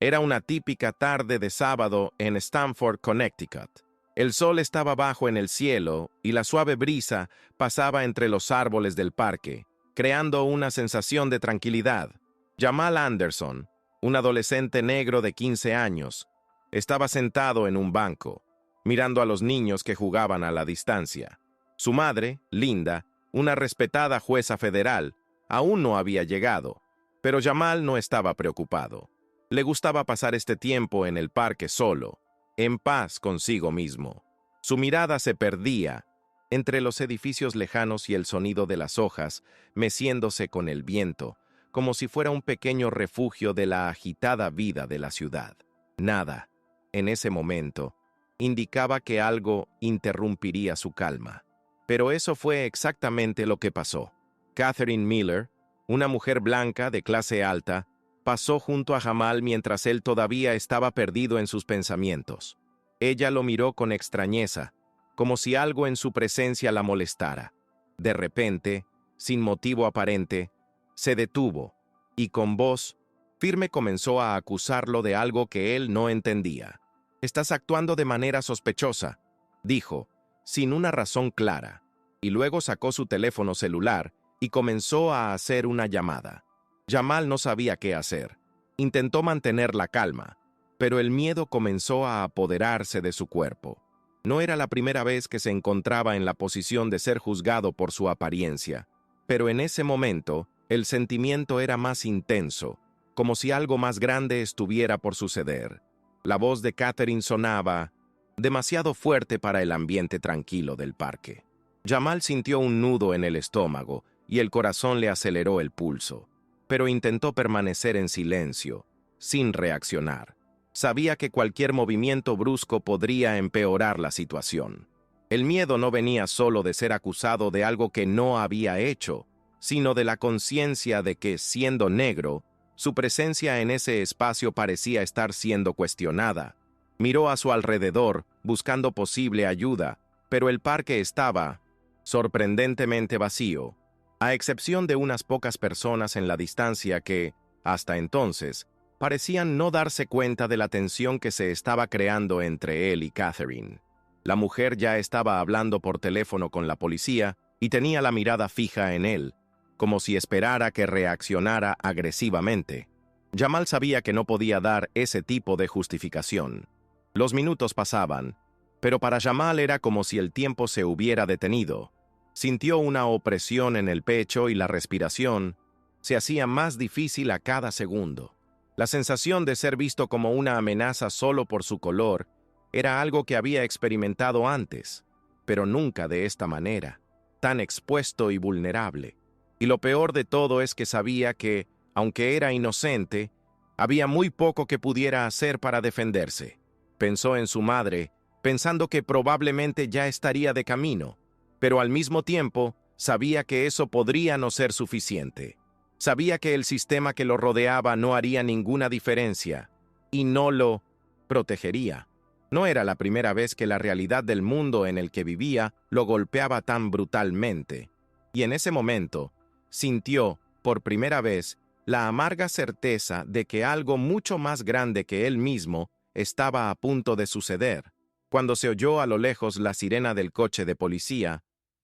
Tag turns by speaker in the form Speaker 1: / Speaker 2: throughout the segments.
Speaker 1: Era una típica tarde de sábado en Stamford, Connecticut. El sol estaba bajo en el cielo y la suave brisa pasaba entre los árboles del parque, creando una sensación de tranquilidad. Jamal Anderson, un adolescente negro de 15 años, estaba sentado en un banco, mirando a los niños que jugaban a la distancia. Su madre, Linda, una respetada jueza federal, aún no había llegado, pero Jamal no estaba preocupado. Le gustaba pasar este tiempo en el parque solo, en paz consigo mismo. Su mirada se perdía entre los edificios lejanos y el sonido de las hojas meciéndose con el viento, como si fuera un pequeño refugio de la agitada vida de la ciudad. Nada, en ese momento, indicaba que algo interrumpiría su calma. Pero eso fue exactamente lo que pasó. Catherine Miller, una mujer blanca de clase alta, pasó junto a Jamal mientras él todavía estaba perdido en sus pensamientos. Ella lo miró con extrañeza, como si algo en su presencia la molestara. De repente, sin motivo aparente, se detuvo y con voz firme comenzó a acusarlo de algo que él no entendía. «Estás actuando de manera sospechosa», dijo, sin una razón clara, y luego sacó su teléfono celular y comenzó a hacer una llamada. Jamal no sabía qué hacer. Intentó mantener la calma, pero el miedo comenzó a apoderarse de su cuerpo. No era la primera vez que se encontraba en la posición de ser juzgado por su apariencia, pero en ese momento el sentimiento era más intenso, como si algo más grande estuviera por suceder. La voz de Catherine sonaba demasiado fuerte para el ambiente tranquilo del parque. Jamal sintió un nudo en el estómago y el corazón le aceleró el pulso, pero intentó permanecer en silencio, sin reaccionar. Sabía que cualquier movimiento brusco podría empeorar la situación. El miedo no venía solo de ser acusado de algo que no había hecho, sino de la conciencia de que, siendo negro, su presencia en ese espacio parecía estar siendo cuestionada. Miró a su alrededor, buscando posible ayuda, pero el parque estaba sorprendentemente vacío, a excepción de unas pocas personas en la distancia que, hasta entonces, parecían no darse cuenta de la tensión que se estaba creando entre él y Catherine. La mujer ya estaba hablando por teléfono con la policía y tenía la mirada fija en él, como si esperara que reaccionara agresivamente. Jamal sabía que no podía dar ese tipo de justificación. Los minutos pasaban, pero para Jamal era como si el tiempo se hubiera detenido. Sintió una opresión en el pecho y la respiración se hacía más difícil a cada segundo. La sensación de ser visto como una amenaza solo por su color era algo que había experimentado antes, pero nunca de esta manera, tan expuesto y vulnerable. Y lo peor de todo es que sabía que, aunque era inocente, había muy poco que pudiera hacer para defenderse. Pensó en su madre, pensando que probablemente ya estaría de camino, pero al mismo tiempo sabía que eso podría no ser suficiente. Sabía que el sistema que lo rodeaba no haría ninguna diferencia y no lo protegería. No era la primera vez que la realidad del mundo en el que vivía lo golpeaba tan brutalmente, y en ese momento sintió, por primera vez, la amarga certeza de que algo mucho más grande que él mismo estaba a punto de suceder. Cuando se oyó a lo lejos la sirena del coche de policía,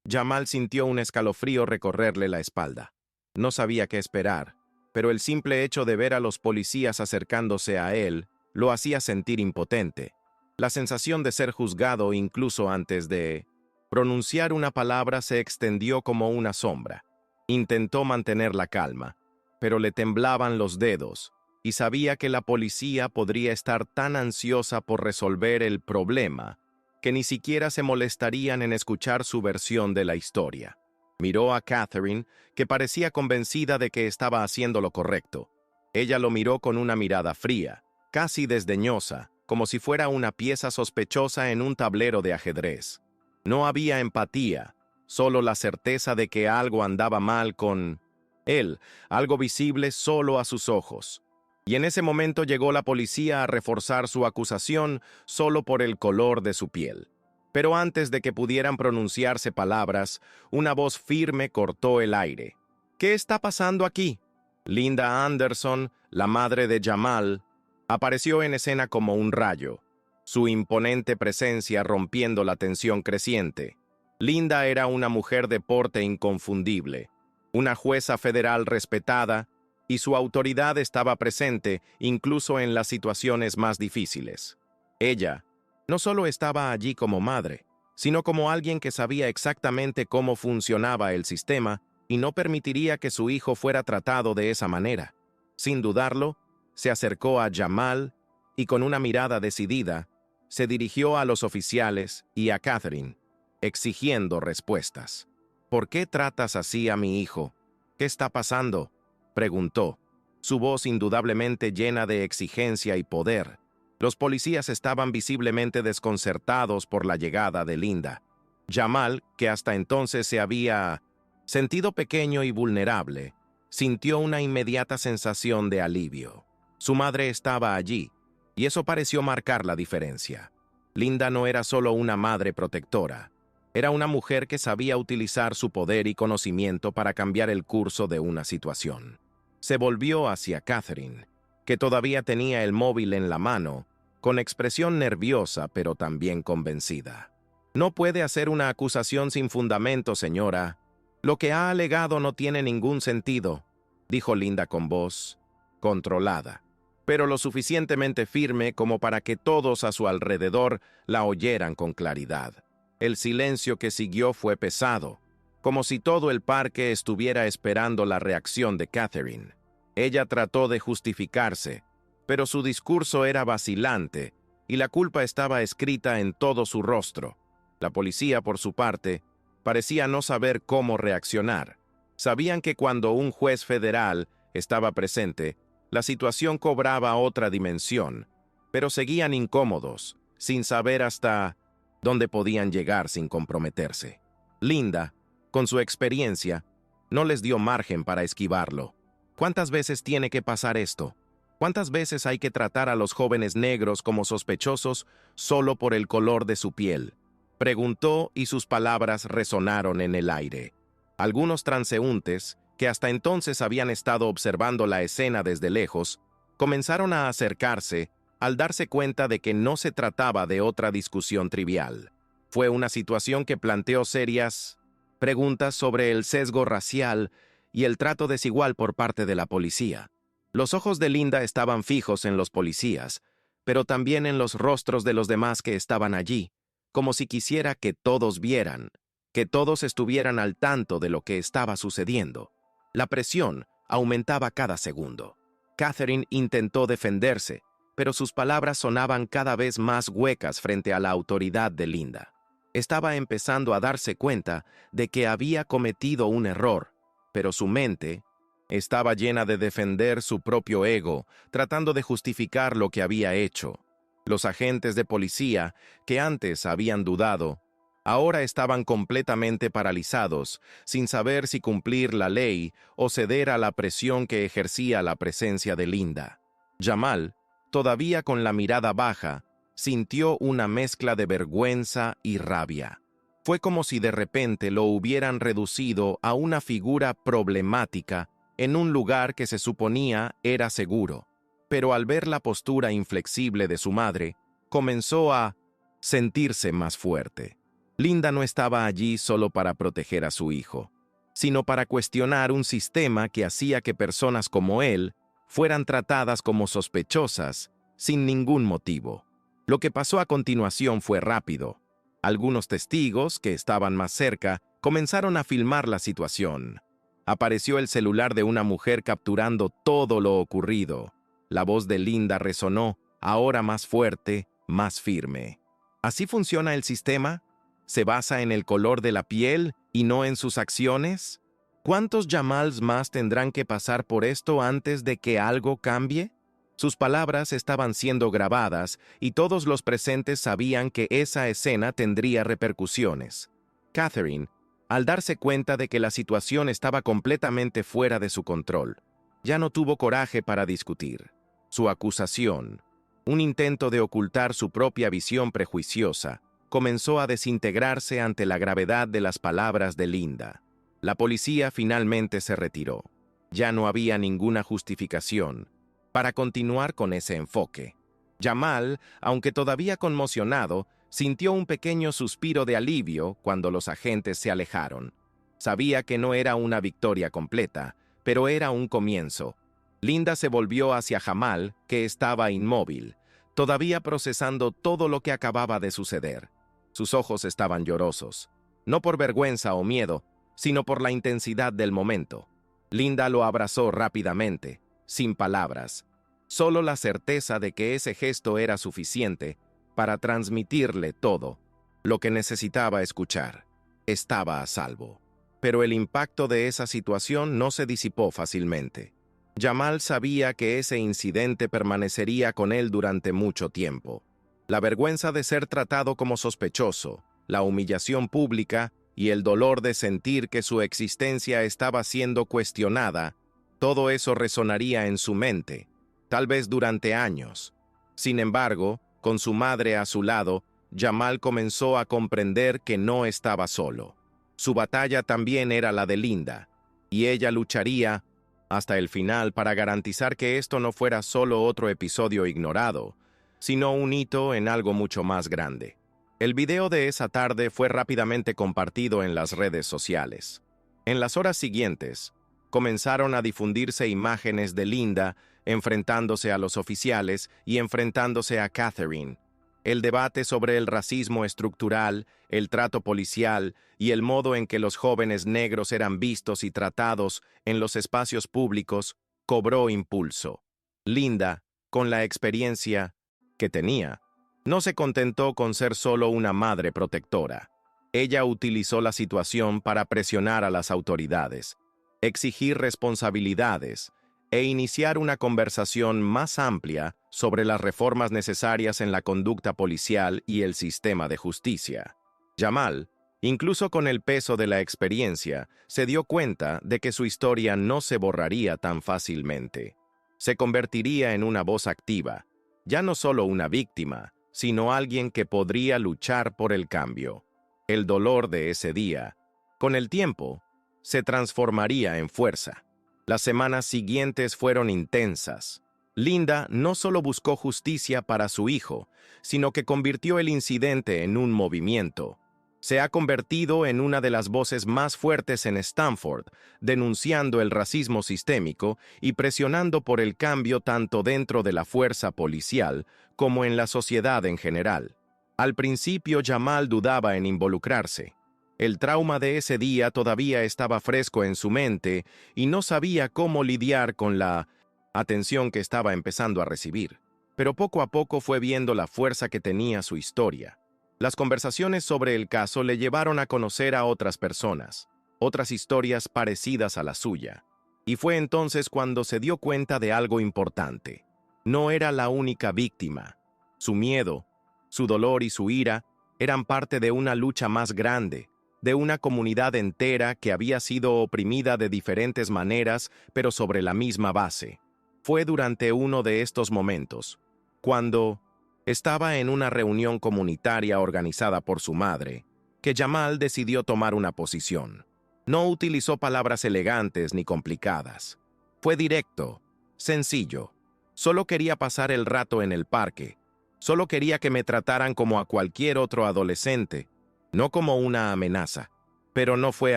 Speaker 1: Jamal sintió un escalofrío recorrerle la espalda. No sabía qué esperar, pero el simple hecho de ver a los policías acercándose a él lo hacía sentir impotente. La sensación de ser juzgado incluso antes de pronunciar una palabra se extendió como una sombra. Intentó mantener la calma, pero le temblaban los dedos y sabía que la policía podría estar tan ansiosa por resolver el problema que ni siquiera se molestarían en escuchar su versión de la historia. Miró a Catherine, que parecía convencida de que estaba haciendo lo correcto. Ella lo miró con una mirada fría, casi desdeñosa, como si fuera una pieza sospechosa en un tablero de ajedrez. No había empatía, solo la certeza de que algo andaba mal con él, algo visible solo a sus ojos. Y en ese momento llegó la policía a reforzar su acusación solo por el color de su piel. Pero antes de que pudieran pronunciarse palabras, una voz firme cortó el aire. «¿Qué está pasando aquí?» Linda Anderson, la madre de Jamal, Apareció en escena como un rayo, su imponente presencia rompiendo la tensión creciente. Linda era una mujer de porte inconfundible, una jueza federal respetada, y su autoridad estaba presente incluso en las situaciones más difíciles. Ella no solo estaba allí como madre, sino como alguien que sabía exactamente cómo funcionaba el sistema y no permitiría que su hijo fuera tratado de esa manera. Sin dudarlo, se acercó a Jamal y con una mirada decidida, se dirigió a los oficiales y a Catherine, exigiendo respuestas. ¿Por qué tratas así a mi hijo? ¿Qué está pasando?, preguntó, su voz indudablemente llena de exigencia y poder. Los policías estaban visiblemente desconcertados por la llegada de Linda. Jamal, que hasta entonces se había sentido pequeño y vulnerable, sintió una inmediata sensación de alivio. Su madre estaba allí, y eso pareció marcar la diferencia. Linda no era solo una madre protectora, era una mujer que sabía utilizar su poder y conocimiento para cambiar el curso de una situación. Se volvió hacia Catherine, que todavía tenía el móvil en la mano, con expresión nerviosa pero también convencida. No puede hacer una acusación sin fundamento, señora. Lo que ha alegado no tiene ningún sentido, dijo Linda con voz controlada, pero lo suficientemente firme como para que todos a su alrededor la oyeran con claridad. El silencio que siguió fue pesado, como si todo el parque estuviera esperando la reacción de Catherine. Ella trató de justificarse, pero su discurso era vacilante y la culpa estaba escrita en todo su rostro. La policía, por su parte, parecía no saber cómo reaccionar. Sabían que cuando un juez federal estaba presente, la situación cobraba otra dimensión, pero seguían incómodos, sin saber hasta dónde podían llegar sin comprometerse. Linda, con su experiencia, no les dio margen para esquivarlo. ¿Cuántas veces tiene que pasar esto? ¿Cuántas veces hay que tratar a los jóvenes negros como sospechosos solo por el color de su piel?, preguntó, y sus palabras resonaron en el aire. Algunos transeúntes, que hasta entonces habían estado observando la escena desde lejos, comenzaron a acercarse al darse cuenta de que no se trataba de otra discusión trivial. Fue una situación que planteó serias preguntas sobre el sesgo racial y el trato desigual por parte de la policía. Los ojos de Linda estaban fijos en los policías, pero también en los rostros de los demás que estaban allí, como si quisiera que todos vieran, que todos estuvieran al tanto de lo que estaba sucediendo. La presión aumentaba cada segundo. Catherine intentó defenderse, pero sus palabras sonaban cada vez más huecas frente a la autoridad de Linda. Estaba empezando a darse cuenta de que había cometido un error, pero su mente estaba llena de defender su propio ego, tratando de justificar lo que había hecho. Los agentes de policía, que antes habían dudado, ahora estaban completamente paralizados, sin saber si cumplir la ley o ceder a la presión que ejercía la presencia de Linda. Jamal, todavía con la mirada baja, sintió una mezcla de vergüenza y rabia. Fue como si de repente lo hubieran reducido a una figura problemática en un lugar que se suponía era seguro. Pero al ver la postura inflexible de su madre, comenzó a sentirse más fuerte. Linda no estaba allí solo para proteger a su hijo, sino para cuestionar un sistema que hacía que personas como él fueran tratadas como sospechosas sin ningún motivo. Lo que pasó a continuación fue rápido. Algunos testigos, que estaban más cerca, comenzaron a filmar la situación. Apareció el celular de una mujer capturando todo lo ocurrido. La voz de Linda resonó, ahora más fuerte, más firme. ¿Así funciona el sistema? ¿Se basa en el color de la piel y no en sus acciones? ¿Cuántos Jamals más tendrán que pasar por esto antes de que algo cambie? Sus palabras estaban siendo grabadas y todos los presentes sabían que esa escena tendría repercusiones. Catherine, al darse cuenta de que la situación estaba completamente fuera de su control, ya no tuvo coraje para discutir. Su acusación, un intento de ocultar su propia visión prejuiciosa, comenzó a desintegrarse ante la gravedad de las palabras de Linda. La policía finalmente se retiró. Ya no había ninguna justificación, para continuar con ese enfoque. Jamal, aunque todavía conmocionado, sintió un pequeño suspiro de alivio cuando los agentes se alejaron. Sabía que no era una victoria completa, pero era un comienzo. Linda se volvió hacia Jamal, que estaba inmóvil, todavía procesando todo lo que acababa de suceder. Sus ojos estaban llorosos, no por vergüenza o miedo, sino por la intensidad del momento. Linda lo abrazó rápidamente, sin palabras. Solo la certeza de que ese gesto era suficiente para transmitirle todo lo que necesitaba escuchar. Estaba a salvo. Pero el impacto de esa situación no se disipó fácilmente. Jamal sabía que ese incidente permanecería con él durante mucho tiempo. La vergüenza de ser tratado como sospechoso, la humillación pública y el dolor de sentir que su existencia estaba siendo cuestionada, todo eso resonaría en su mente, tal vez durante años. Sin embargo, con su madre a su lado, Jamal comenzó a comprender que no estaba solo. Su batalla también era la de Linda, y ella lucharía hasta el final para garantizar que esto no fuera solo otro episodio ignorado, sino un hito en algo mucho más grande. El video de esa tarde fue rápidamente compartido en las redes sociales. En las horas siguientes, comenzaron a difundirse imágenes de Linda enfrentándose a los oficiales y enfrentándose a Catherine. El debate sobre el racismo estructural, el trato policial y el modo en que los jóvenes negros eran vistos y tratados en los espacios públicos cobró impulso. Linda, con la experiencia que tenía, no se contentó con ser solo una madre protectora. Ella utilizó la situación para presionar a las autoridades, exigir responsabilidades e iniciar una conversación más amplia sobre las reformas necesarias en la conducta policial y el sistema de justicia. Jamal, incluso con el peso de la experiencia, se dio cuenta de que su historia no se borraría tan fácilmente. Se convertiría en una voz activa, ya no solo una víctima, sino alguien que podría luchar por el cambio. El dolor de ese día, con el tiempo, se transformaría en fuerza. Las semanas siguientes fueron intensas. Linda no solo buscó justicia para su hijo, sino que convirtió el incidente en un movimiento. Se ha convertido en una de las voces más fuertes en Stanford, denunciando el racismo sistémico y presionando por el cambio tanto dentro de la fuerza policial como en la sociedad en general. Al principio, Jamal dudaba en involucrarse. El trauma de ese día todavía estaba fresco en su mente y no sabía cómo lidiar con la atención que estaba empezando a recibir. Pero poco a poco fue viendo la fuerza que tenía su historia. Las conversaciones sobre el caso le llevaron a conocer a otras personas, otras historias parecidas a la suya. Y fue entonces cuando se dio cuenta de algo importante. No era la única víctima. Su miedo, su dolor y su ira eran parte de una lucha más grande, de una comunidad entera que había sido oprimida de diferentes maneras, pero sobre la misma base. Fue durante uno de estos momentos, cuando estaba en una reunión comunitaria organizada por su madre, que Jamal decidió tomar una posición. No utilizó palabras elegantes ni complicadas. Fue directo, sencillo. Solo quería pasar el rato en el parque. Solo quería que me trataran como a cualquier otro adolescente, no como una amenaza. Pero no fue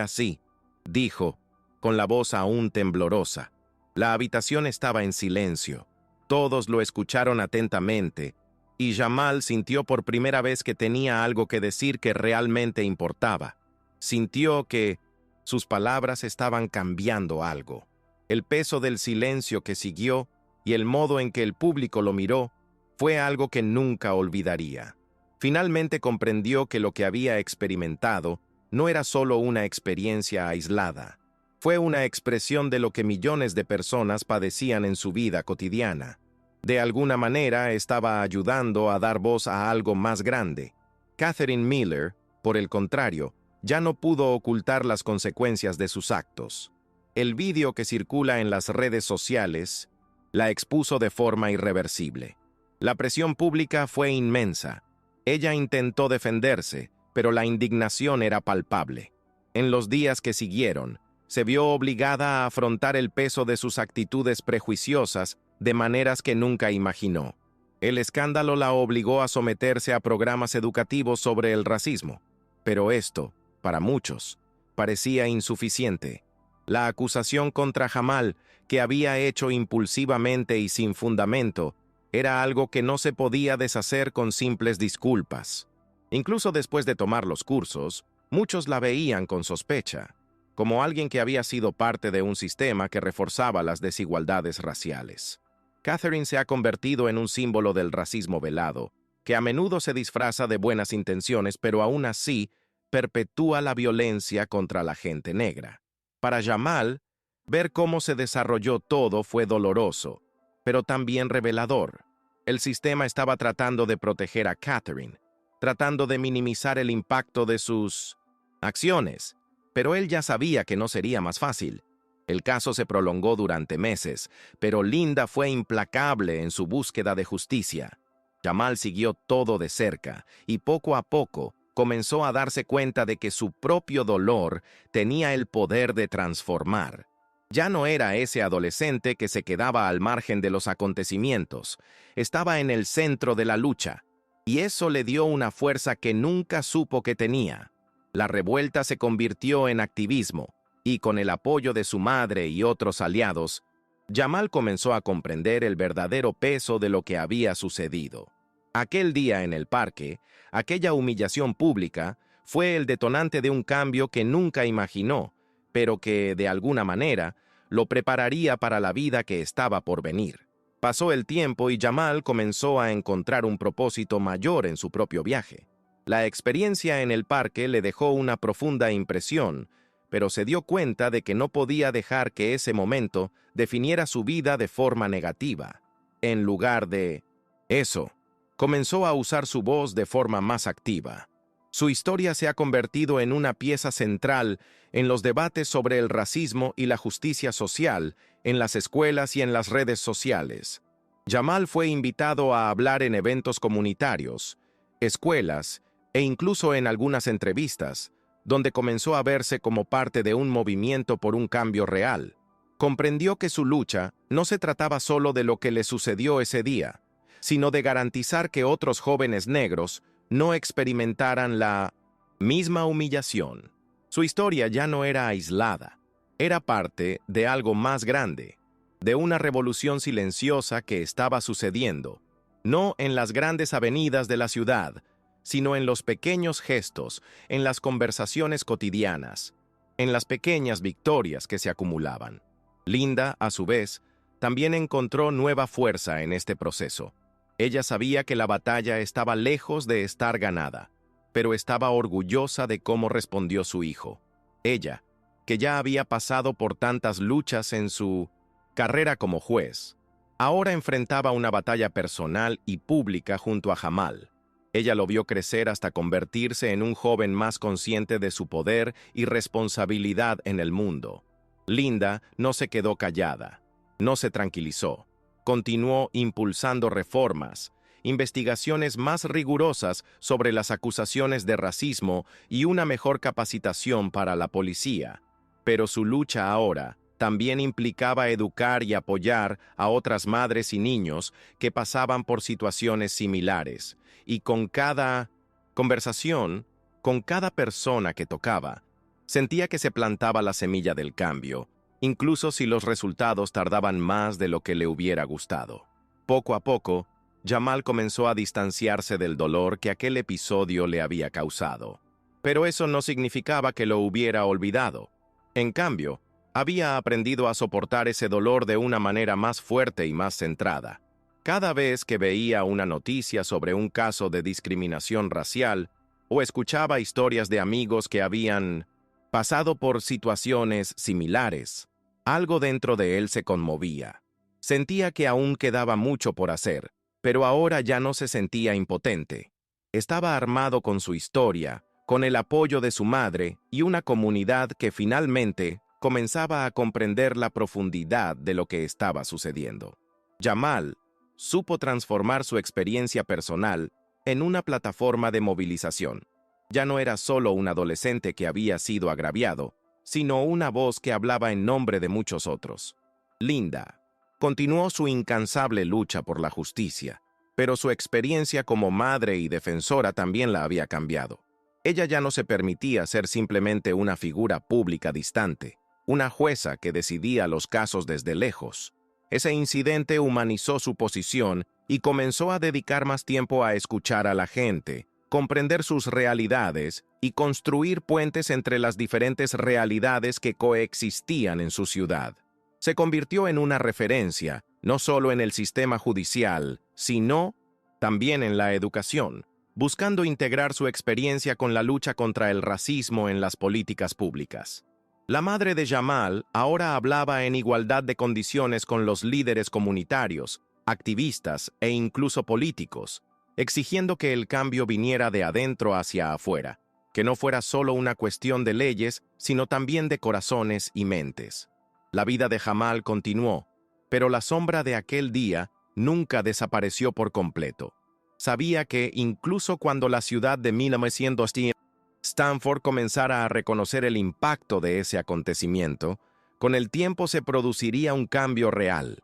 Speaker 1: así, dijo, con la voz aún temblorosa. La habitación estaba en silencio. Todos lo escucharon atentamente, y Jamal sintió por primera vez que tenía algo que decir que realmente importaba. Sintió que sus palabras estaban cambiando algo. El peso del silencio que siguió y el modo en que el público lo miró fue algo que nunca olvidaría. Finalmente comprendió que lo que había experimentado no era solo una experiencia aislada. Fue una expresión de lo que millones de personas padecían en su vida cotidiana. De alguna manera estaba ayudando a dar voz a algo más grande. Catherine Miller, por el contrario, ya no pudo ocultar las consecuencias de sus actos. El vídeo que circula en las redes sociales la expuso de forma irreversible. La presión pública fue inmensa. Ella intentó defenderse, pero la indignación era palpable. En los días que siguieron, se vio obligada a afrontar el peso de sus actitudes prejuiciosas de maneras que nunca imaginó. El escándalo la obligó a someterse a programas educativos sobre el racismo, pero esto, para muchos, parecía insuficiente. La acusación contra Jamal, que había hecho impulsivamente y sin fundamento, era algo que no se podía deshacer con simples disculpas. Incluso después de tomar los cursos, muchos la veían con sospecha, como alguien que había sido parte de un sistema que reforzaba las desigualdades raciales. Catherine se ha convertido en un símbolo del racismo velado, que a menudo se disfraza de buenas intenciones, pero aún así perpetúa la violencia contra la gente negra. Para Jamal, ver cómo se desarrolló todo fue doloroso, pero también revelador. El sistema estaba tratando de proteger a Catherine, tratando de minimizar el impacto de sus acciones, pero él ya sabía que no sería más fácil. El caso se prolongó durante meses, pero Linda fue implacable en su búsqueda de justicia. Jamal siguió todo de cerca y poco a poco comenzó a darse cuenta de que su propio dolor tenía el poder de transformar. Ya no era ese adolescente que se quedaba al margen de los acontecimientos, estaba en el centro de la lucha, y eso le dio una fuerza que nunca supo que tenía. La revuelta se convirtió en activismo, y con el apoyo de su madre y otros aliados, Jamal comenzó a comprender el verdadero peso de lo que había sucedido. Aquel día en el parque, aquella humillación pública, fue el detonante de un cambio que nunca imaginó, pero que, de alguna manera, lo prepararía para la vida que estaba por venir. Pasó el tiempo y Jamal comenzó a encontrar un propósito mayor en su propio viaje. La experiencia en el parque le dejó una profunda impresión, pero se dio cuenta de que no podía dejar que ese momento definiera su vida de forma negativa. En lugar de eso, comenzó a usar su voz de forma más activa. Su historia se ha convertido en una pieza central en los debates sobre el racismo y la justicia social en las escuelas y en las redes sociales. Jamal fue invitado a hablar en eventos comunitarios, escuelas e incluso en algunas entrevistas, donde comenzó a verse como parte de un movimiento por un cambio real. Comprendió que su lucha no se trataba solo de lo que le sucedió ese día, sino de garantizar que otros jóvenes negros no experimentaran la misma humillación. Su historia ya no era aislada, era parte de algo más grande, de una revolución silenciosa que estaba sucediendo, no en las grandes avenidas de la ciudad, sino en los pequeños gestos, en las conversaciones cotidianas, en las pequeñas victorias que se acumulaban. Linda, a su vez, también encontró nueva fuerza en este proceso. Ella sabía que la batalla estaba lejos de estar ganada, pero estaba orgullosa de cómo respondió su hijo. Ella, que ya había pasado por tantas luchas en su carrera como juez, ahora enfrentaba una batalla personal y pública junto a Jamal. Ella lo vio crecer hasta convertirse en un joven más consciente de su poder y responsabilidad en el mundo. Linda no se quedó callada, no se tranquilizó. Continuó impulsando reformas, investigaciones más rigurosas sobre las acusaciones de racismo y una mejor capacitación para la policía. Pero su lucha ahora también implicaba educar y apoyar a otras madres y niños que pasaban por situaciones similares, y con cada conversación, con cada persona que tocaba, sentía que se plantaba la semilla del cambio, incluso si los resultados tardaban más de lo que le hubiera gustado. Poco a poco, Jamal comenzó a distanciarse del dolor que aquel episodio le había causado. Pero eso no significaba que lo hubiera olvidado. En cambio, había aprendido a soportar ese dolor de una manera más fuerte y más centrada. Cada vez que veía una noticia sobre un caso de discriminación racial o escuchaba historias de amigos que habían pasado por situaciones similares, algo dentro de él se conmovía. Sentía que aún quedaba mucho por hacer, pero ahora ya no se sentía impotente. Estaba armado con su historia, con el apoyo de su madre y una comunidad que finalmente comenzaba a comprender la profundidad de lo que estaba sucediendo. Jamal supo transformar su experiencia personal en una plataforma de movilización. Ya no era solo un adolescente que había sido agraviado, sino una voz que hablaba en nombre de muchos otros. Linda continuó su incansable lucha por la justicia, pero su experiencia como madre y defensora también la había cambiado. Ella ya no se permitía ser simplemente una figura pública distante, una jueza que decidía los casos desde lejos. Ese incidente humanizó su posición y comenzó a dedicar más tiempo a escuchar a la gente, comprender sus realidades y construir puentes entre las diferentes realidades que coexistían en su ciudad. Se convirtió en una referencia, no solo en el sistema judicial, sino también en la educación, buscando integrar su experiencia con la lucha contra el racismo en las políticas públicas. La madre de Jamal ahora hablaba en igualdad de condiciones con los líderes comunitarios, activistas e incluso políticos, exigiendo que el cambio viniera de adentro hacia afuera, que no fuera solo una cuestión de leyes, sino también de corazones y mentes. La vida de Jamal continuó, pero la sombra de aquel día nunca desapareció por completo. Sabía que incluso cuando la ciudad de 1910 Stanford comenzara a reconocer el impacto de ese acontecimiento, con el tiempo se produciría un cambio real.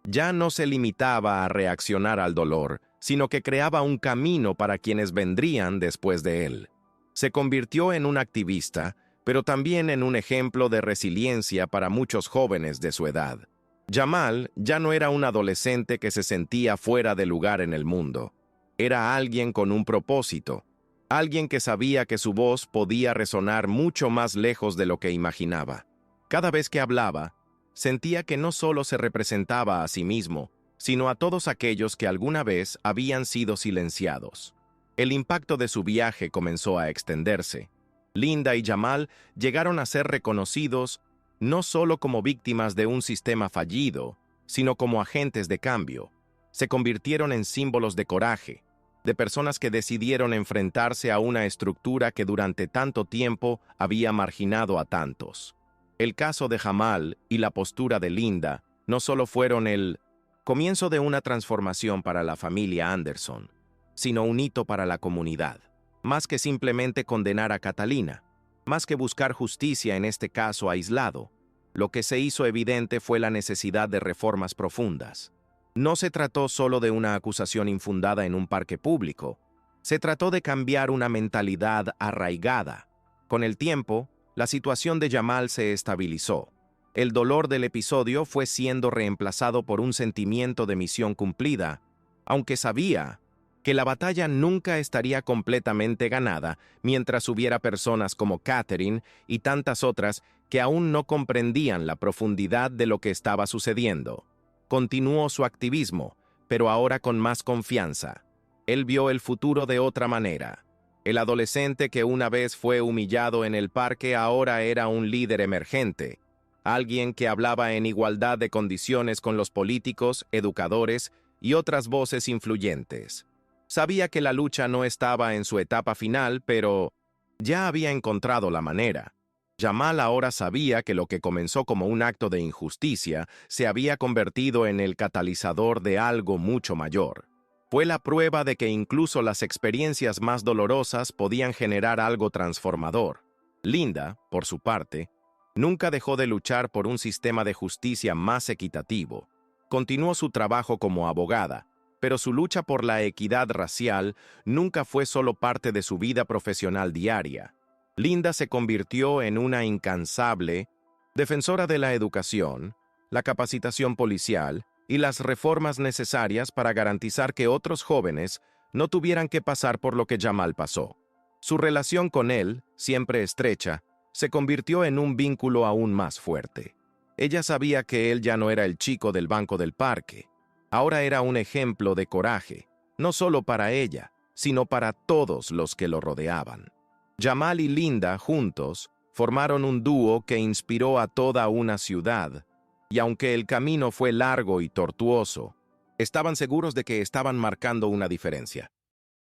Speaker 1: Ya no se limitaba a reaccionar al dolor, sino que creaba un camino para quienes vendrían después de él. Se convirtió en un activista, pero también en un ejemplo de resiliencia para muchos jóvenes de su edad. Jamal ya no era un adolescente que se sentía fuera de lugar en el mundo. Era alguien con un propósito, alguien que sabía que su voz podía resonar mucho más lejos de lo que imaginaba. Cada vez que hablaba, sentía que no solo se representaba a sí mismo, sino a todos aquellos que alguna vez habían sido silenciados. El impacto de su viaje comenzó a extenderse. Linda y Jamal llegaron a ser reconocidos no solo como víctimas de un sistema fallido, sino como agentes de cambio. Se convirtieron en símbolos de coraje, de personas que decidieron enfrentarse a una estructura que durante tanto tiempo había marginado a tantos. El caso de Jamal y la postura de Linda no solo fueron el comienzo de una transformación para la familia Anderson, sino un hito para la comunidad. Más que simplemente condenar a Catalina, más que buscar justicia en este caso aislado, lo que se hizo evidente fue la necesidad de reformas profundas. No se trató solo de una acusación infundada en un parque público, se trató de cambiar una mentalidad arraigada. Con el tiempo, la situación de Jamal se estabilizó. El dolor del episodio fue siendo reemplazado por un sentimiento de misión cumplida, aunque sabía que la batalla nunca estaría completamente ganada mientras hubiera personas como Catherine y tantas otras que aún no comprendían la profundidad de lo que estaba sucediendo. Continuó su activismo, pero ahora con más confianza. Él vio el futuro de otra manera. El adolescente que una vez fue humillado en el parque ahora era un líder emergente, alguien que hablaba en igualdad de condiciones con los políticos, educadores y otras voces influyentes. Sabía que la lucha no estaba en su etapa final, pero ya había encontrado la manera. Jamal ahora sabía que lo que comenzó como un acto de injusticia se había convertido en el catalizador de algo mucho mayor. Fue la prueba de que incluso las experiencias más dolorosas podían generar algo transformador. Linda, por su parte, nunca dejó de luchar por un sistema de justicia más equitativo. Continuó su trabajo como abogada, pero su lucha por la equidad racial nunca fue solo parte de su vida profesional diaria. Linda se convirtió en una incansable defensora de la educación, la capacitación policial y las reformas necesarias para garantizar que otros jóvenes no tuvieran que pasar por lo que Jamal pasó. Su relación con él, siempre estrecha, se convirtió en un vínculo aún más fuerte. Ella sabía que él ya no era el chico del banco del parque. Ahora era un ejemplo de coraje, no solo para ella, sino para todos los que lo rodeaban. Jamal y Linda, juntos, formaron un dúo que inspiró a toda una ciudad, y aunque el camino fue largo y tortuoso, estaban seguros de que estaban marcando una diferencia.